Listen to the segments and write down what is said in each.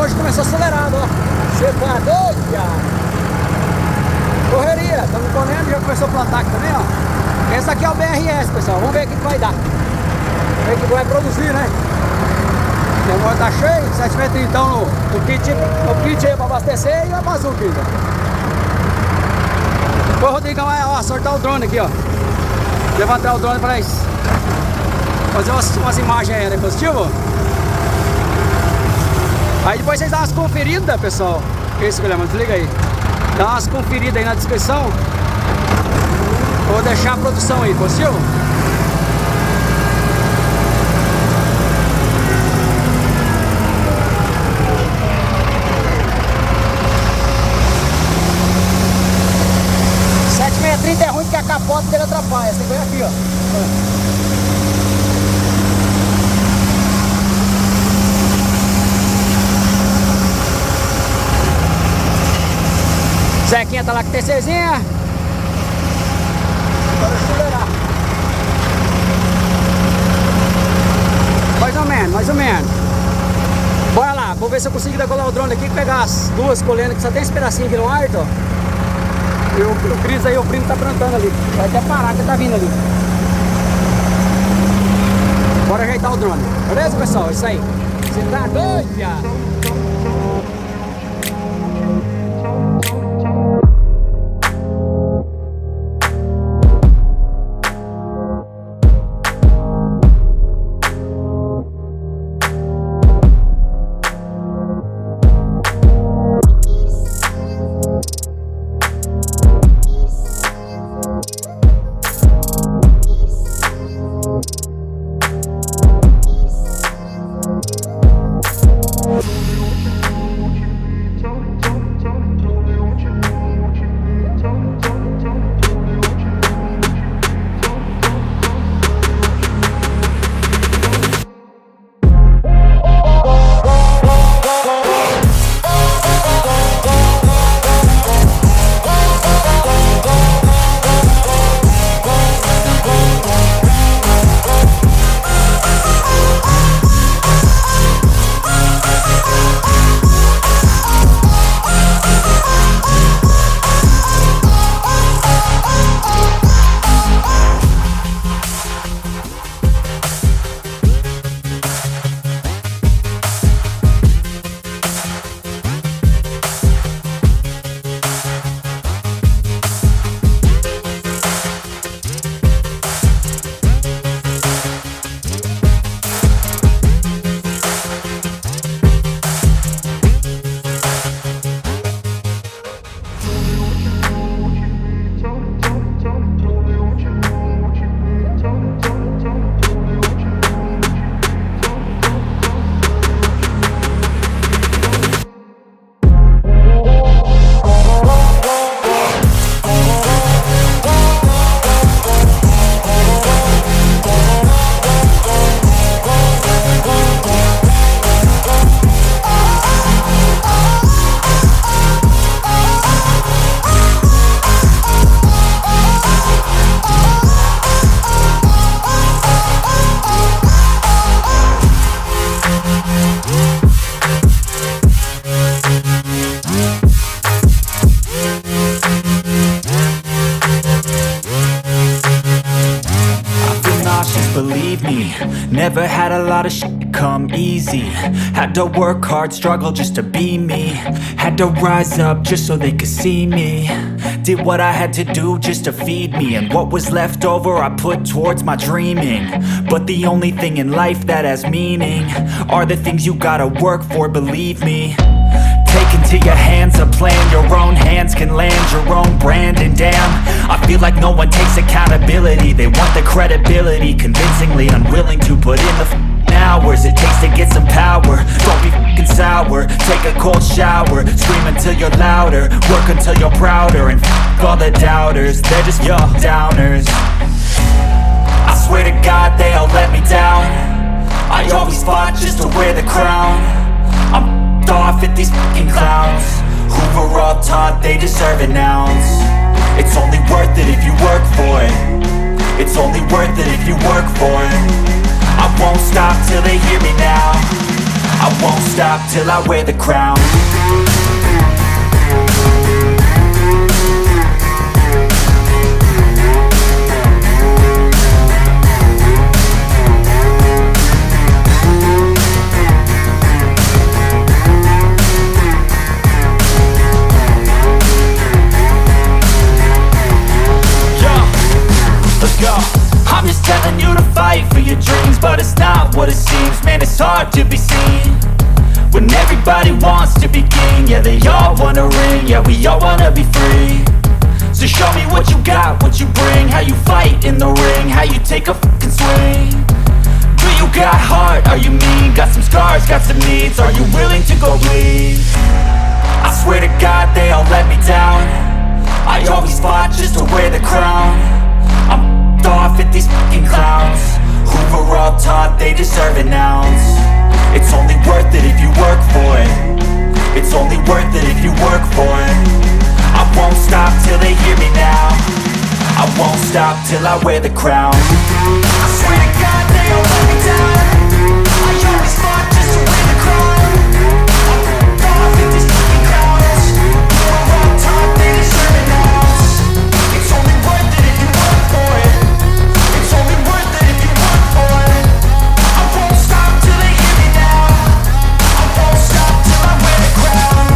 hoje começou acelerado, ó. Você tá doido, cara. Correria, estamos colhendo, já começou a plantar aqui também, ó. Esse aqui é o BRS, pessoal. Vamos ver o que vai dar. Ver o que vai produzir, né? O negócio tá cheio, 7 metros então no kit aí pra abastecer e a bazuca ainda. Depois o Rodrigão vai, ó, soltar o drone aqui, ó. Levantar o drone pra nós fazer umas imagens aéreas positivas. Aí depois vocês dão umas conferidas, pessoal. Isso, Guilherme, desliga aí. Dá umas conferidas aí na descrição. Vou deixar a produção aí, positivo? .730 é ruim porque a capota dele atrapalha. Você vem aqui, ó. Zequinha tá lá com TCzinha. Bora acelerar. Mais ou menos. Bora lá, vou ver se eu consigo decolar o drone aqui e pegar as duas colhendo, que só tem esse pedacinho aqui no ar, ó. E o Cris aí, o primo tá plantando ali. Vai até parar que tá vindo ali. Bora ajeitar o drone. Beleza, pessoal? Isso aí. Você tá doido, viado? believe me. Never had a lot of shit come easy. Had to work hard, struggle just to be me. Had to rise up just so they could see me. Did what I had to do just to feed me, and what was left over I put towards my dreaming. But the only thing in life that has meaning are the things you gotta work for, believe me. Take into your hands a plan, your own hands can land your own brand. And damn, I feel like no one takes accountability. They want the credibility, convincingly unwilling to put in the hours it takes to get some power. Don't be f***ing sour, take a cold shower. Scream until you're louder, work until you're prouder. And f*** all the doubters, they're just your downers. I swear to God they all let me down. I always fought just to wear the crown. I'm off at these fucking clowns who were all taught they deserve an ounce. It's only worth it if you work for it. It's only worth it if you work for it. I won't stop till they hear me now. I won't stop till I wear the crown. I'm just telling you to fight for your dreams, but it's not what it seems. Man, it's hard to be seen when everybody wants to be king. Yeah, they all wanna ring, yeah, we all wanna be free. So show me what you got, what you bring, how you fight in the ring, how you take a fucking swing. Do you got heart, are you mean? Got some scars, got some needs, are you willing to go bleed? I swear to God they all let me down. I always fought just to wear the crown. I'm off at these fucking clowns who were all taught they deserve an ounce. It's only worth it if you work for it. It's only worth it if you work for it. I won't stop till they hear me now. I won't stop till I wear the crown. I swear to God they all let me down. I always fought just to wear the crown. I'm off at these fucking clowns who were all taught they deserve an ounce. It's only worth it if you work for it. It's only worth it if you work for it. I won't stop till they hear me now. I won't stop till I wear the crown.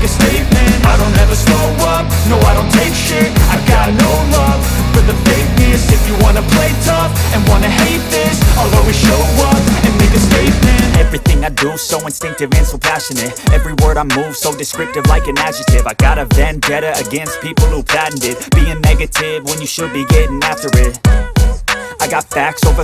make a statement. I don't ever slow up, no I don't take shit. I got no love for the fakeness. If you wanna play tough and wanna hate this, I'll always show up and make a statement. Everything I do so instinctive and so passionate. Every word I move so descriptive like an adjective. I got a vendetta against people who patented being negative when you should be getting after it. I got facts over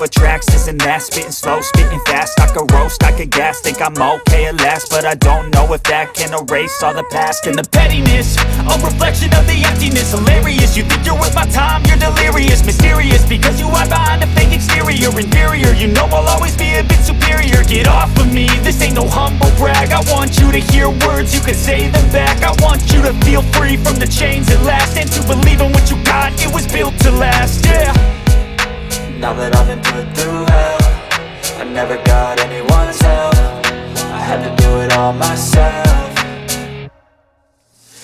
tracks, this and that. Spitting slow, spitting fast. I could roast, I could gas. Think I'm okay at last, but I don't know if that can erase all the past. And the pettiness, a reflection of the emptiness. Hilarious, you think you're worth my time, you're delirious. Mysterious, because you hide behind a fake exterior. Inferior, you know I'll always be a bit superior. Get off of me, this ain't no humble brag. I want you to hear words, you can say them back. I want you to feel free from the chains at last, and to believe in what you got, it was built to last, yeah. Now that I've been put through hell, I never got anyone's help. I had to do it all myself.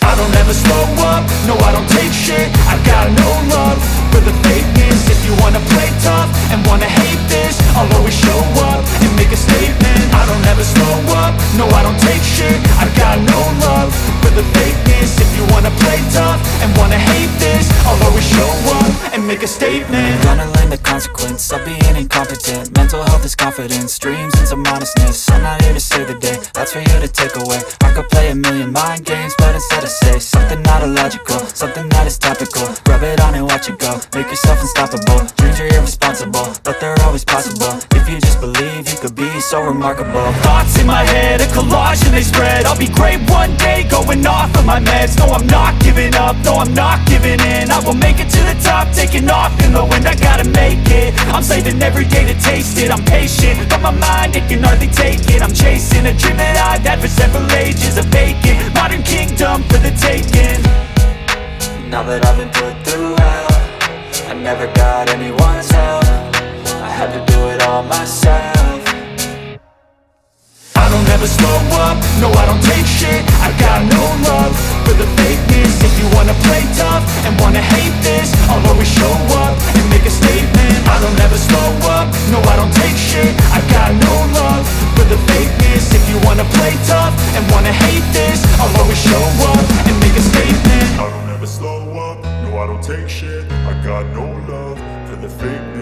I don't ever slow up, no I don't take shit. I got no love for the fakeness. If you wanna play tough and wanna hate this, I'll always show up and make a statement. I don't ever slow up, no I don't take shit. I got no love for the fakeness. If you wanna play tough and wanna hate this, I'll always show up and make a statement. Gonna learn the consequence of being incompetent. Mental health is confidence, dreams and some honestness. I'm not here to save the day, that's for you to take away. I could play a million mind games, but instead I say something not illogical, something that is topical. Rub it on and watch it go, make yourself unstoppable. Dreams are irresponsible, but they're always possible. If you just believe, you could be so remarkable. Thoughts in my head, a collage and they spread. I'll be great one day, going off of my meds. No, I'm not giving up, no, I'm not giving in. I will make it to the top, taking off in the wind. I gotta make it, I'm saving every day to taste it. I'm patient, but my mind, it can hardly take it. I'm chasing a dream that I've had for several ages. A vacant, modern kingdom for the taking. Now that I've been put through hell, I never got anyone's help. I had to do it all myself. I don't ever slow up, no I don't take shit. I got no love for the fakeness. If you wanna play tough and wanna hate this, I'll always show up and make a statement. I don't ever slow up, no I don't take shit. I got no love for the fakeness. If you wanna play tough and wanna hate this, I'll always show up and make a statement. I don't ever slow up, no I don't take shit. I got no love for the fakeness.